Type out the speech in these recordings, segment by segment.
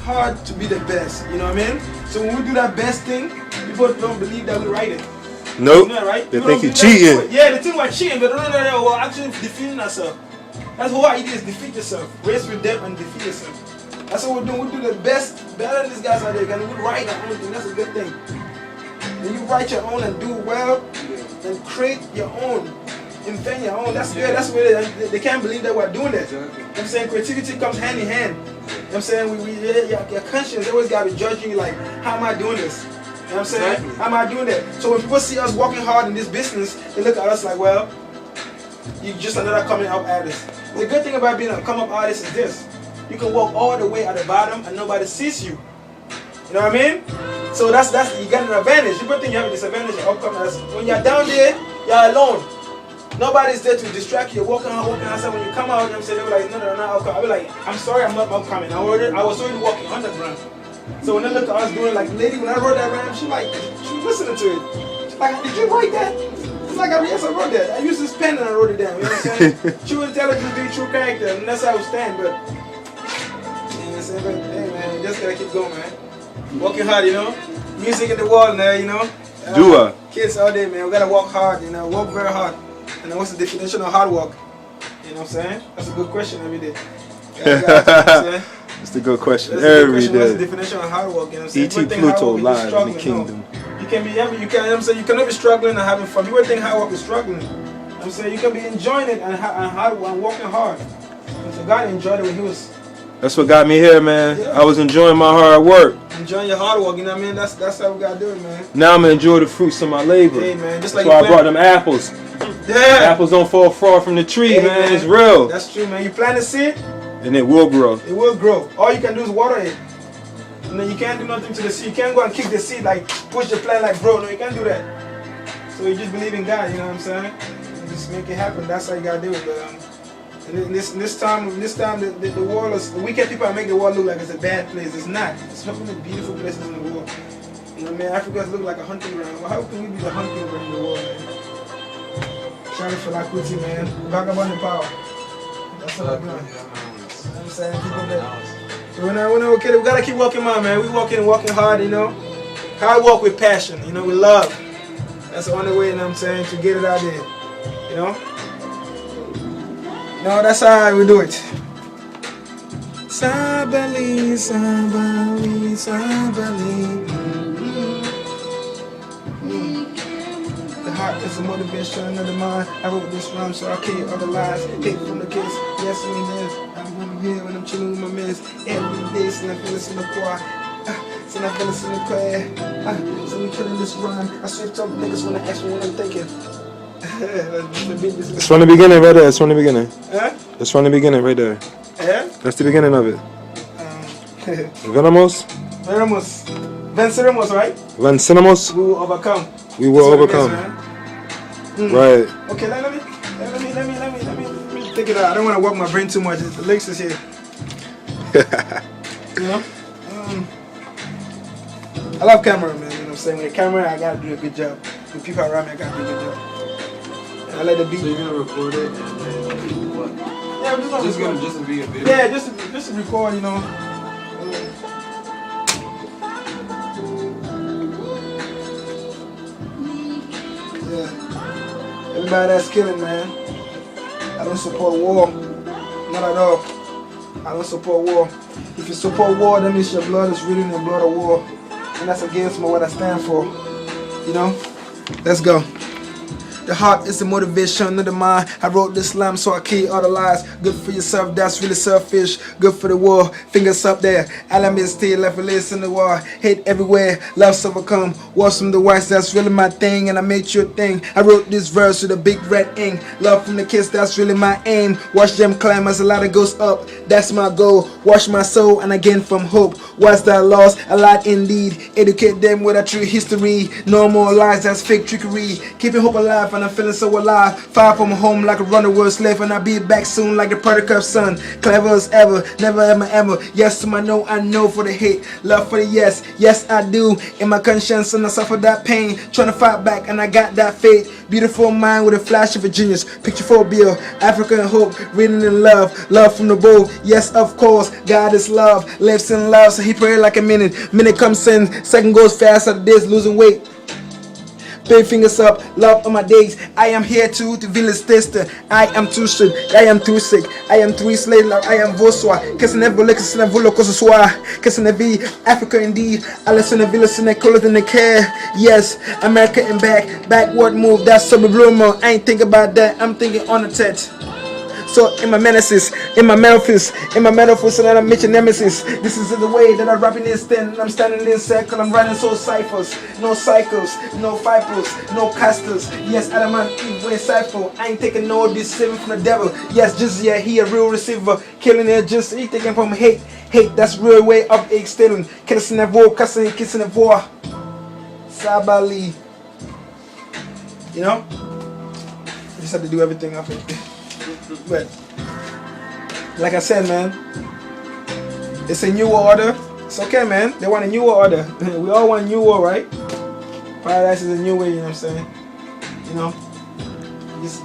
hard to be the best. You know what I mean? So when we do that best thing, people don't believe that we write it. Nope. You know, right? They People think don't you're cheating. Yeah, they think we're cheating, but no, we're actually defeating ourselves. That's the whole idea, is defeat yourself. Race with death and defeat yourself. That's what we're doing. We do the best, better than these guys out there. And we write our own thing. That's a good thing. When you write your own and do well, and create your own, invent your own, that's good. That's where they can't believe that we're doing that. You know what I'm saying? Creativity comes hand in hand. You know what I'm saying? Your conscience always got to be judging you like, how am I doing this? You know what I'm saying? Exactly. How am I doing that? So when people see us working hard in this business, they look at us like, well, you're just another coming up artist. The good thing about being a come up artist is this. You can walk all the way at the bottom and nobody sees you. You know what I mean? So that's you got an advantage. People think you have a disadvantage of upcomers. When you're down there, you're alone. Nobody's there to distract you. You're walking outside. When you come out, I'm saying, they were like, no, not upcoming. I'll be like, I'm sorry, I'm not upcoming. I was already walking underground. So when they look at us doing, like, lady, when I wrote that rhyme, she was listening to it. She's like, did you write that? It's like, yes, I wrote that. I used this pen and I wrote it down. You know what I'm saying? She would tell her to be true character, and that's how I stand. But, you know what I'm saying? But, hey, man, we just gotta keep going, man. Working hard, you know. Music in the wall now, you know. Kids all day, man. We gotta work hard, you know. Work very hard. And then what's the definition of hard work? You know what I'm saying? That's a good question every day. It's a good question every day. What's the definition of hard work? You know what I'm saying? E.T. Pluto live in the kingdom. No. You can be you know what I'm saying? You cannot be struggling and having fun. People think hard work is struggling. You know what I'm saying? You can be enjoying it and hard work and working hard. And so God enjoyed it when he was. That's what got me here, man. Yeah. I was enjoying my hard work. Enjoying your hard work, you know what I mean? That's how we gotta do it, man. Now I'm gonna enjoy the fruits of my labor. Hey, man, just that's like why I brought them apples. Yeah. Apples don't fall far from the tree, Hey, man. It's real. That's true, man. You plant a seed, and it will grow. It will grow. All you can do is water it. And then you can't do nothing to the seed. You can't go and kick the seed, like push the plant like bro. No, you can't do that. So you just believe in God, you know what I'm saying? And just make it happen. That's how you gotta do it. But in this time, the world is, the wicked people make the world look like it's a bad place. It's not. It's one of the beautiful places in the world. You know what I mean? Africa look like a hunting ground. Well, how can we be the hunting ground in the world, man? Charlie for Lakuti, man. Vagabond in power. That's what I'm doing. You know what I'm saying? People that. So when we're okay, we gotta keep working on, man. We working hard, you know. Hard work with passion, you know, with love. That's the only way, you know what I'm saying, to get it out there. You know? No, that's how we do it. Sabali, sabali, sabali. The heart is a motivation of the mind. I wrote this rhyme so I kill other lies. Hate from the kids. Yes, we is. I'm here when I'm chilling with my mans. Every day, so I feel this in the choir. So I feel this in the choir. So we killing this rhyme. I switch up niggas when I ask me what I'm thinking. It's from the beginning right there. It's from the beginning. It's from the beginning right there. Yeah? That's the beginning of it. Venomous? Venomous. Venceremos, right? Venceremos? We will overcome. We will overcome. Right. Okay, let me take it out. I don't want to work my brain too much. The links is here. You know? I love camera, man. You know what I'm saying? With the camera, I gotta do a good job. With people around me, I gotta do a good job. And I let the beat. So you're gonna record it and then what? Yeah, I'm just gonna just to be a video. Yeah, just to record, you know. Yeah. Everybody that's killing, man. I don't support war. Not at all. I don't support war. If you support war, that means your blood is really in the blood of war. And that's against what I stand for. You know? Let's go. The heart is the motivation of the mind. I wrote this lamb so I kill all the lies. Good for yourself, that's really selfish. Good for the world, fingers up there. Alam is still left release in the war. Hate everywhere, love's overcome. Wars from the whites, that's really my thing. And I made you a thing. I wrote this verse with a big red ink. Love from the kids, that's really my aim. Watch them climb as a ladder goes up. That's my goal. Wash my soul and again from hope. What's that lost? A lot indeed. Educate them with a true history. No more lies, that's fake trickery. Keeping hope alive life and I'm feeling so alive. Far from home like a runaway slave, and I'll be back soon like a prodigal son. Clever as ever, never ever. Yes to my no, I know for the hate. Love for the yes, yes I do. In my conscience and I suffer that pain. Trying to fight back and I got that faith. Beautiful mind with a flash of a genius. Picture for a bill, African hope, reading in love. Love from the bowl, yes of course. God is love, lives in love. So he prayed like a minute. Minute comes in, second goes fast after this, losing weight. Big fingers up, love on my days. I am here to the village tester. I am too sick, I am too sick. I am too slave, I am Voswa. Kissing never lick, kissing never look, kissing the V, Africa indeed. I listen to village in the color in the care. Yes, America and backward move. That's some rumor. I ain't thinking about that, I'm thinking on the TED. So in my menaces, in my metaphors, and I'm Mitchell nemesis. This is the way that I'm rapping this thing. I'm standing in this circle, I'm writing so ciphers. No cycles, no fipos, no casters. Yes, Adamant, Eve, cypher. I ain't taking no deceiving from the devil. Yes, just yeah, he a real receiver. Killing it, just he taking from hate. Hate, that's real way of egg stealing. Kissing the war, kissing the war. Sabali. You know? I just have to do everything up here. But like I said, man, it's a new order. It's okay, man. They want a new order. We all want new war, right? Paradise is a new way, you know what I'm saying? You know,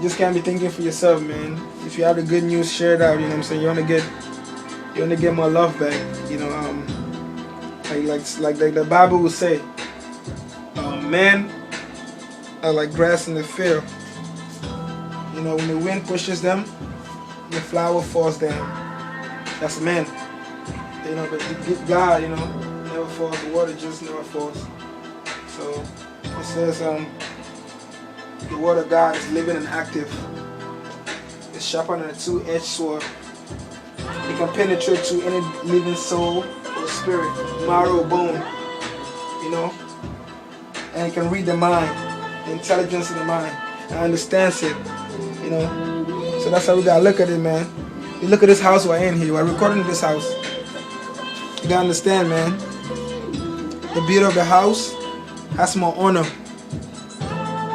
just can't be thinking for yourself, man. If you have the good news, share it out. You know what I'm saying? You wanna get more love back. You know, like the Bible will say, men are like grass in the field. You know, when the wind pushes them, the flower falls down. That's man. You know, but God, you know, never falls. The water just never falls. So it says, the word of God is living and active. It's sharper than a two-edged sword. It can penetrate to any living soul or spirit, marrow or bone. You know, and it can read the mind, the intelligence of the mind, and understands it. You know, so that's how we gotta look at it, man. You look at this house we're in here. We're recording in this house. You gotta understand, man. The beauty of the house has more honor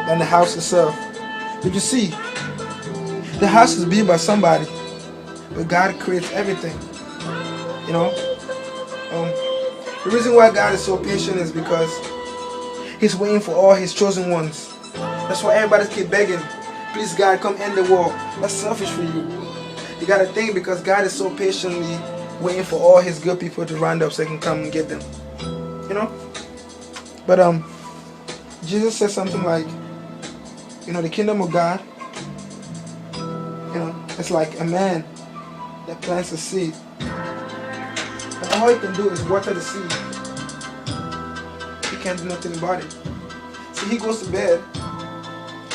than the house itself. But you see, the house is built by somebody, but God creates everything. You know, the reason why God is so patient is because He's waiting for all His chosen ones. That's why everybody keep begging. Please God, come end the war. That's selfish for you. You gotta think, because God is so patiently waiting for all His good people to round up so He can come and get them. You know? But Jesus said something like, you know, the kingdom of God, you know, it's like a man that plants a seed. And all he can do is water the seed. He can't do nothing about it. So he goes to bed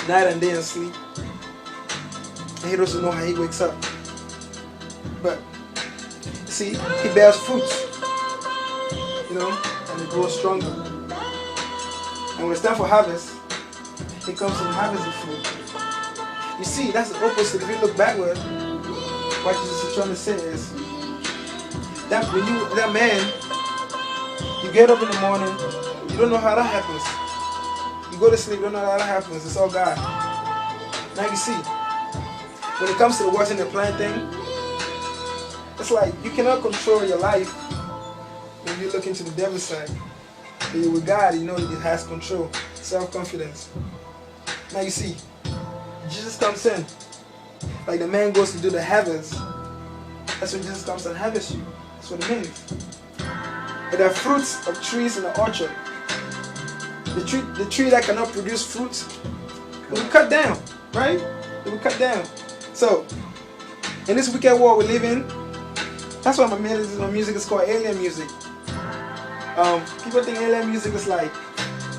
night and day and sleep. And he doesn't know how he wakes up. But see, he bears fruits, you know, and it grows stronger. And when it's time for harvest, he comes and harvests the fruit. You see, that's the opposite. If you look backward, what Jesus is trying to say is that when that man, you get up in the morning, you don't know how that happens. You go to sleep, you don't know how that happens. It's all God. Now you see, when it comes to the watching the plant thing, it's like you cannot control your life when you look into the devil's side. But you're with God, you know that it has control, self-confidence. Now you see, Jesus comes in. Like the man goes to do the harvest. That's when Jesus comes and harvests you. That's what it means. But there are fruits of trees in the orchard. The tree that cannot produce fruit, it will cut down, right? It will cut down. So, in this wicked world we live in, that's why my music is called alien music. People think alien music is like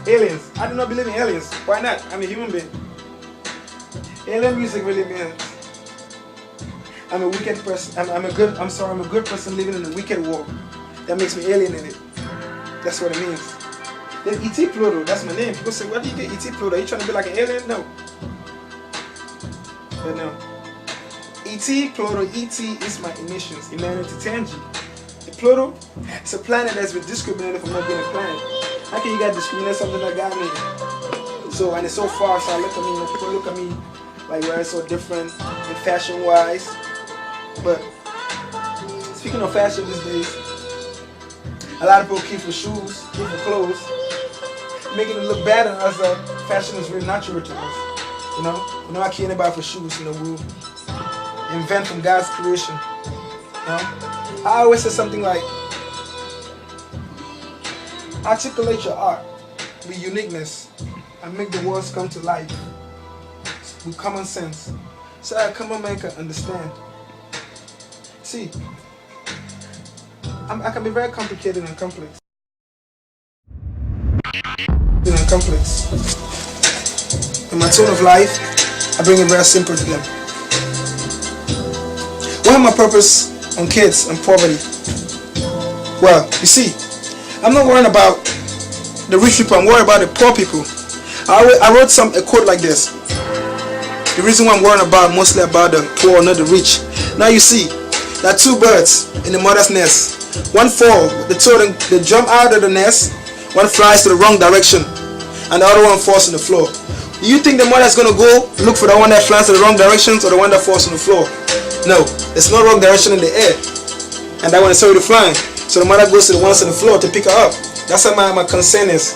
aliens. I do not believe in aliens. Why not? I'm a human being. Alien music really means I'm a wicked person. I'm a good person living in a wicked world. That makes me alien in it. That's what it means. Then E.T. Pluto, that's my name. People say, where do you get E.T. Pluto? Are you trying to be like an alien? No. But no. E.T. Pluto, E.T. is my initials. Humanity Tangi. The Pluto, it's a planet that's been discriminated from not being a planet. How can you guys discriminate something that God made? So, and it's so far, so I look at me, people look at me like we're so different in fashion wise. But speaking of fashion these days, a lot of people keep for shoes, keep for clothes, making it look bad on us that fashion is really natural to us. You know, we're not care anybody for shoes, you know, we invent from God's creation. You know? I always say something like, articulate your art with uniqueness and make the words come to life with common sense so a common man can understand. See, I can be very complicated and complex. In my tone of life, I bring it very simple to them. What is my purpose on kids and poverty? Well, you see, I'm not worrying about the rich people, I'm worried about the poor people. I wrote a quote like this. The reason why I'm worrying about mostly about the poor, not the rich. Now you see, there are two birds in the mother's nest. One falls, they jump out of the nest, one flies to the wrong direction, and the other one falls on the floor. Do you think the mother's gonna go look for the one that flies to the wrong directions or the one that falls on the floor? No, there's no wrong direction in the air, and that one is already flying. So the mother goes to the ones on the floor to pick her up. That's what my concern is.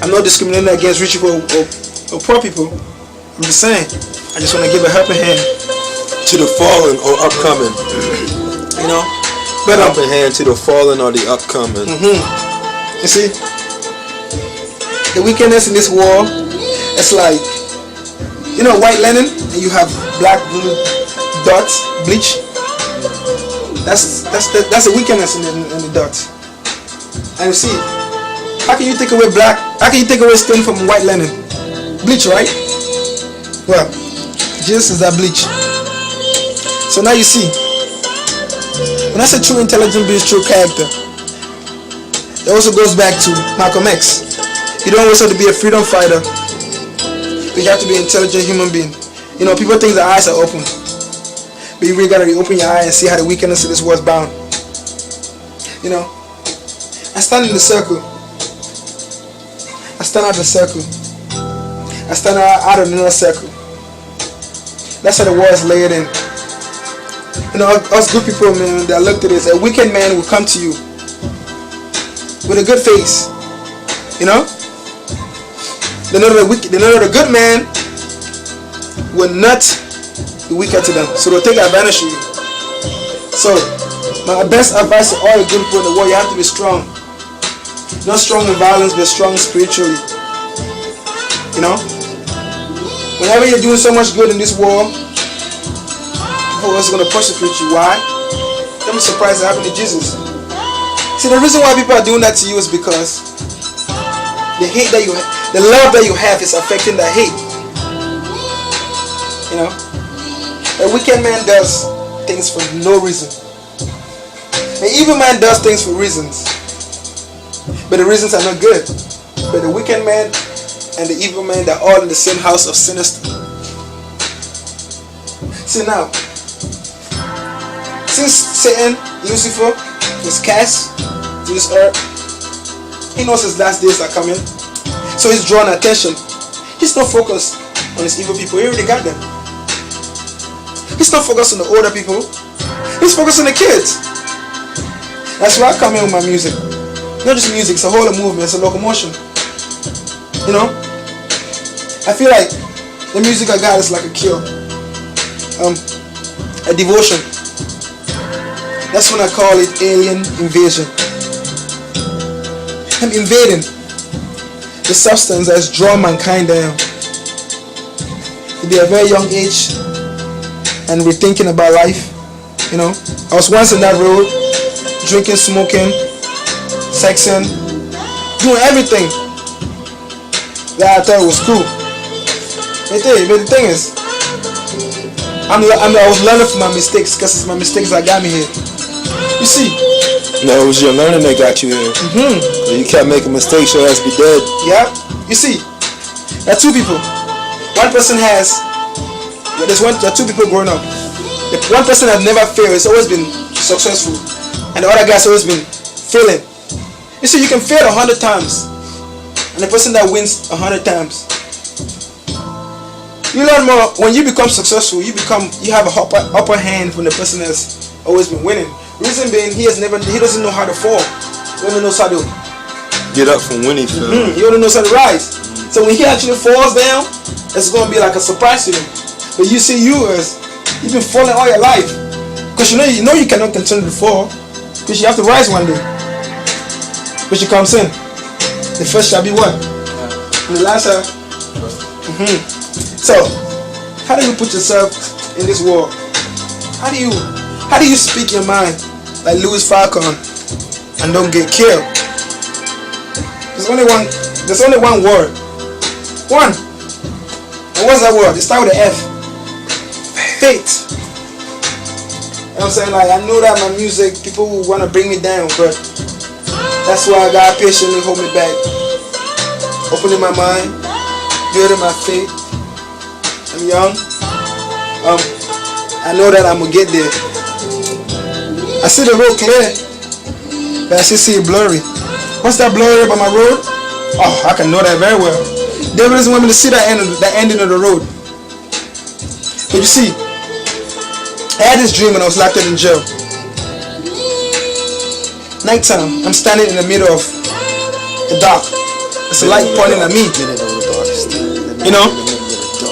I'm not discriminating against rich people or poor people. I'm just saying, I just want to give a helping hand To the fallen or upcoming. you know. But helping hand to the fallen or the upcoming. You see, the wickedness in this war, it's like, you know, white linen, and you have black little dots, bleach. That's the wickedness in the dots. And you see, how can you take away black? How can you take away stain from white linen? Bleach, right? Well, Jesus is that bleach. So now you see, when I say true intelligence builds true character, it also goes back to Malcolm X. You don't always have to be a freedom fighter, but you have to be an intelligent human being. You know, people think their eyes are open, but you really gotta open your eye and see how the wickedness of this world's bound. You know, I stand in the circle. I stand out the circle. I stand out of another circle. That's how the war is laid in. You know, us good people, man, that look at this, a wicked man will come to you with a good face. You know? They know the good man will not be wicked to them. So they'll take advantage of you. So, my best advice to all the good people in the world, you have to be strong. Not strong in violence, but strong spiritually. You know? Whenever you're doing so much good in this world, people are going to persecute you. Why? Don't be surprised it happened to Jesus. See, the reason why people are doing that to you is because the hate that you have, the love that you have is affecting that hate. You know? A wicked man does things for no reason. An evil man does things for reasons. But the reasons are not good. But the wicked man and the evil man, they're all in the same house of sinister. See now, since Satan, Lucifer, was cast to this earth, he knows his last days are coming. So he's drawing attention. He's not focused on his evil people. He already got them. He's not focused on the older people. He's focused on the kids. That's why I come in with my music. Not just music, it's a whole movement, it's a locomotion. You know? I feel like the music I got is like a cure. A devotion. That's when I call it alien invasion. I'm invading the substance that's drawn mankind down. To be a very young age and rethinking about life. You know? I was once in that road, drinking, smoking, sexing, doing everything that I thought was cool. But the thing is, I was learning from my mistakes, because it's my mistakes that got me here. You see? No, it was your learning that got you here. You kept making mistakes, your ass be dead. Yeah. You see, there are two people. One person there are two people growing up. The one person has never failed, it's always been successful, and the other guy's always been failing. You see, you can fail 100 times, and the person that wins 100 times, You learn more when you become successful. You have a upper hand when the person has always been winning. Reason being, he doesn't know how to fall. He only knows how to get up from winning. He only knows how to rise. So when he actually falls down, it's gonna be like a surprise to him. But you see, you've been falling all your life, because you know you cannot continue to fall, because you have to rise one day. Which comes in. The first shall be what? And the last shall. So, how do you put yourself in this world? How do you speak your mind like Louis Farrakhan and don't get killed? There's only one word. One. And what's that word? It starts with an F. Faith. You know what I'm saying? Like, I know that my music, people will want to bring me down, but that's why God patiently hold me back. Opening my mind, building my faith. I'm young. I know that I'm going to get there. I see the road clear, but I still see it blurry. What's that blurry by my road? Oh, I can know that very well. Devil doesn't want me to see that ending of the road. But you see, I had this dream when I was locked up in jail. Nighttime, I'm standing in the middle of the dark. There's a light pointing at me. You know?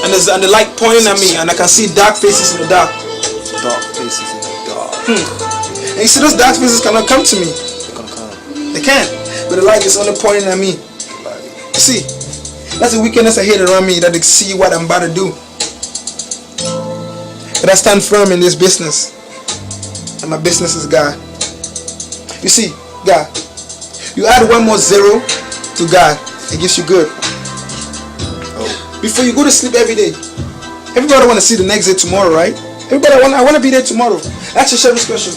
And there's the light pointing at me, and I can see dark faces in the dark. Dark faces in the dark. And you see, those dark faces cannot come to me. They're gonna come. They can't. But the light is only pointing at me. You see, that's the wickedness I hate around me, that they see what I'm about to do. But I stand firm in this business, and my business is God. You see, God, you add one more zero to God, it gives you good. Before you go to sleep every day, everybody want to see the next day tomorrow, right? I want to be there tomorrow. Ask yourself this question: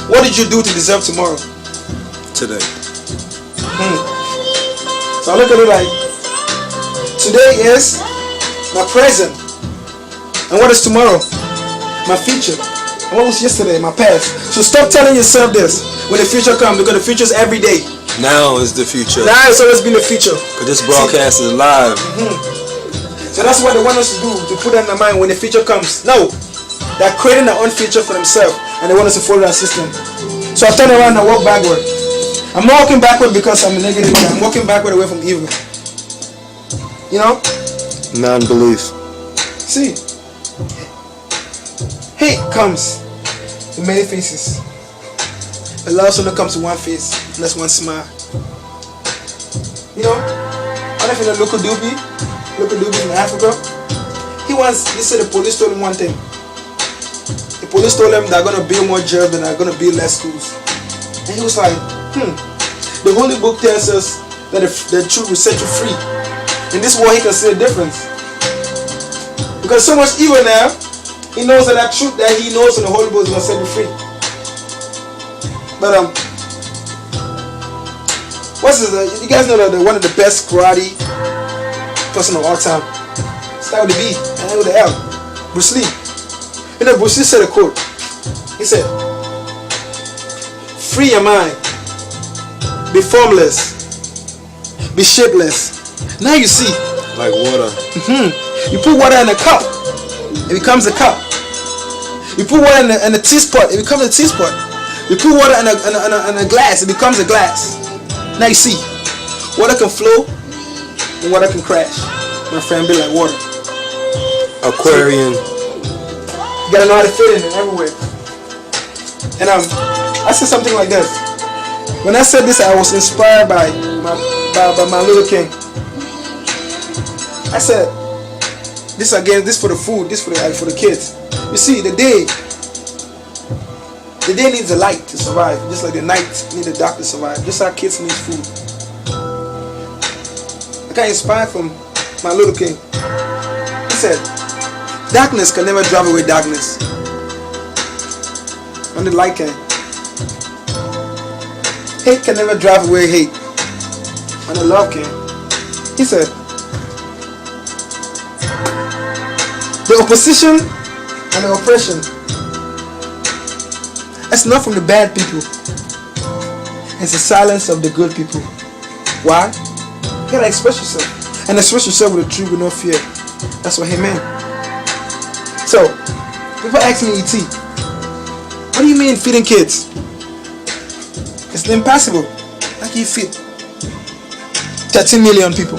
what did you do to deserve tomorrow? Today. So I look at it like, today is my present. And what is tomorrow? My future. And what was yesterday? My past. So stop telling yourself this when the future comes, because the future is every day. Now is the future. Now it's always been the future. Because this broadcast is live. So that's what they want us to do, to put that in their mind when the future comes. No. They're creating their own future for themselves, and they want us to follow that system. So I turn around and I walk backward. I'm not walking backward because I'm a negative guy. I'm walking backward away from evil. You know? Non-belief. See? Hate comes in many faces. But love only comes in one face, and that's one smile. You know? I don't know if you know Local Doobie from Africa. He said the police told him one thing. The police told him they're going to build more jails and they're going to build less schools. And he was like, the Holy Book tells us that the truth will set you free. In this world, he can see a difference. Because so much evil now, he knows that truth that he knows in the Holy Book is going to set you free. But you guys know that one of the best karate person of all time. Start with the B and end with the L. Bruce Lee. You know, Bruce Lee said a quote. He said, "Free your mind. Be formless. Be shapeless." Now you see. Like water. You put water in a cup, it becomes a cup. You put water in a teapot, it becomes a teapot. You put water in a glass, it becomes a glass. Now you see, water can flow and water can crash. My friend, be like water. Aquarium. You gotta know how to fit in it everywhere. And I said something like this. When I said this, I was inspired by my little king. I said, this for the food, this for the kids. You see, the day needs the light to survive, just like the night needs the dark to survive. Just how kids need food. I got inspired from my little king. He said, darkness can never drive away darkness. Only light can. Hate can never drive away hate. Only love can. He said, the opposition and the oppression, it's not from the bad people. It's the silence of the good people. Why? You gotta express yourself. And express yourself with the truth with no fear. That's what he meant. So, people ask me, E.T., what do you mean feeding kids? It's impossible. How can you feed 13 million people?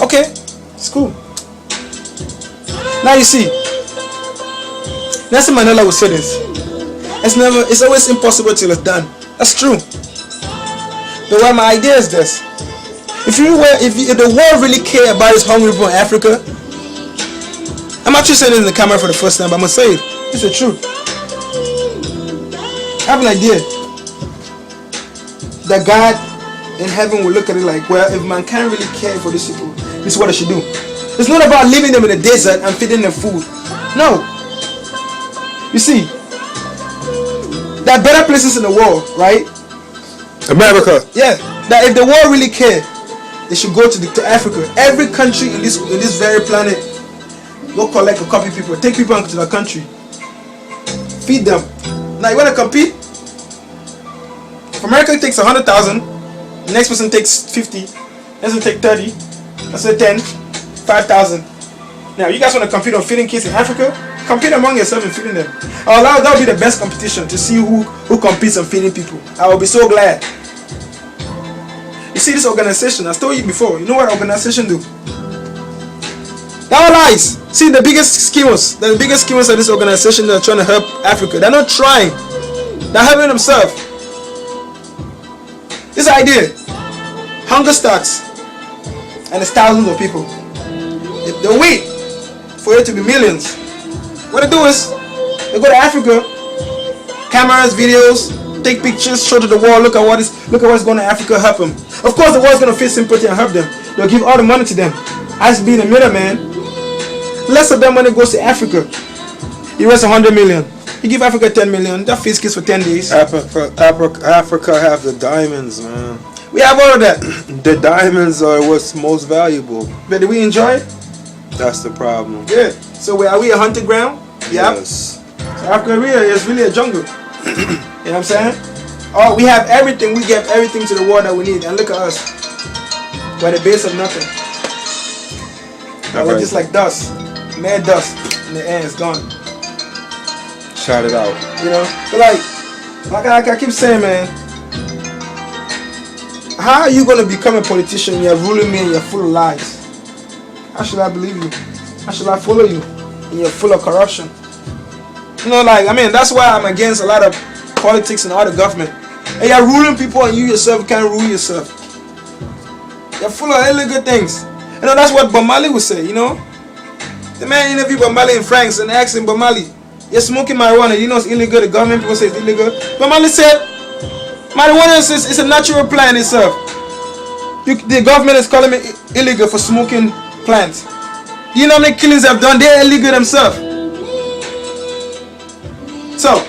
Okay, it's cool. Now you see, Nelson Mandela would say this. It's always impossible till it's done. That's true. But what my idea is this: if the world really care about its hungry people in Africa, I'm actually saying it in the camera for the first time, but I'm gonna say it. It's the truth. I have an idea that God in heaven will look at it like, well, if mankind really care for these people, this is what I should do. It's not about leaving them in the desert and feeding them food. No. You see, there are better places in the world, right? America. Yeah. That if the world really care, they should go to Africa. Every country in this very planet, go collect a couple people, take people to the country, feed them. Now you want to compete? If America takes 100,000, the next person takes 50, next person take 30, let's say 10, 5,000. Now you guys want to compete on feeding kids in Africa? Compete among yourself and feeding them. That will be the best competition to see who competes on feeding people. I will be so glad. You see this organization, I told you before, you know what organization do? They're all lies. See the biggest schemers of this organization that are trying to help Africa. They're not trying. They're helping themselves. This idea, hunger starts, and it's thousands of people. If they wait for it to be millions, what they do is they go to Africa, cameras, videos, take pictures, show to the world. Look at what's going to Africa, help them. Of course, the world's going to feel sympathy and help them. They'll give all the money to them. As being a middleman, less of their money goes to Africa. You raise 100 million. You give Africa 10 million. That feeds kids for 10 days. Africa have the diamonds, man. We have all of that. The diamonds are what's most valuable. But do we enjoy it? That's the problem. Yeah. So are we a hunting ground? Yeah. Yes. So Africa is really a jungle. You know what I'm saying? Oh, we have everything. We give everything to the world that we need. And look at us. We're the base of nothing. We're just like dust. Mere dust. In the air, it's gone. Shout it out. You know? But like I keep saying, man, how are you going to become a politician? You're ruling me and you're full of lies. How should I believe you? How should I follow you? And you're full of corruption. You know, that's why I'm against a lot of politics and all the government. And you're ruling people and you yourself can't rule yourself. You're full of illegal things. You know, that's what Bob Marley would say, you know? The man interviewed Bob Marley in France and asked him, Bob Marley, you're smoking marijuana, you know it's illegal, the government people say it's illegal. Bob Marley said, marijuana is a natural plant itself. The government is calling it illegal for smoking plants. You know how many killings they've done? They're illegal themselves. So,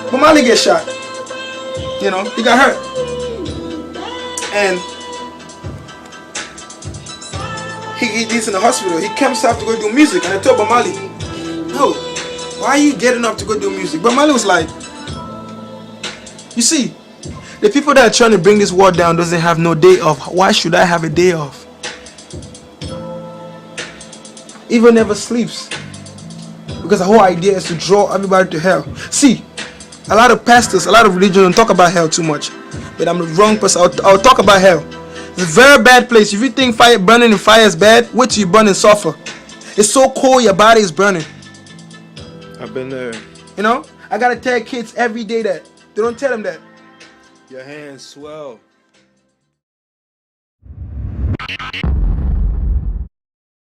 Bob Marley gets shot. You know, he got hurt. And he's in the hospital. He comes up to go do music. And I told Bob Marley, no, why are you getting up to go do music? Bob Marley was like, you see, the people that are trying to bring this war down doesn't have no day off. Why should I have a day off? Evil never sleeps. Because the whole idea is to draw everybody to hell. See, a lot of pastors, a lot of religions don't talk about hell too much. But I'm the wrong person. I'll talk about hell. It's a very bad place. If you think burning in fire is bad, wait till you burn in sulfur. It's so cold your body is burning. I've been there. You know? I gotta tell kids every day that. They don't tell them that. Your hands swell.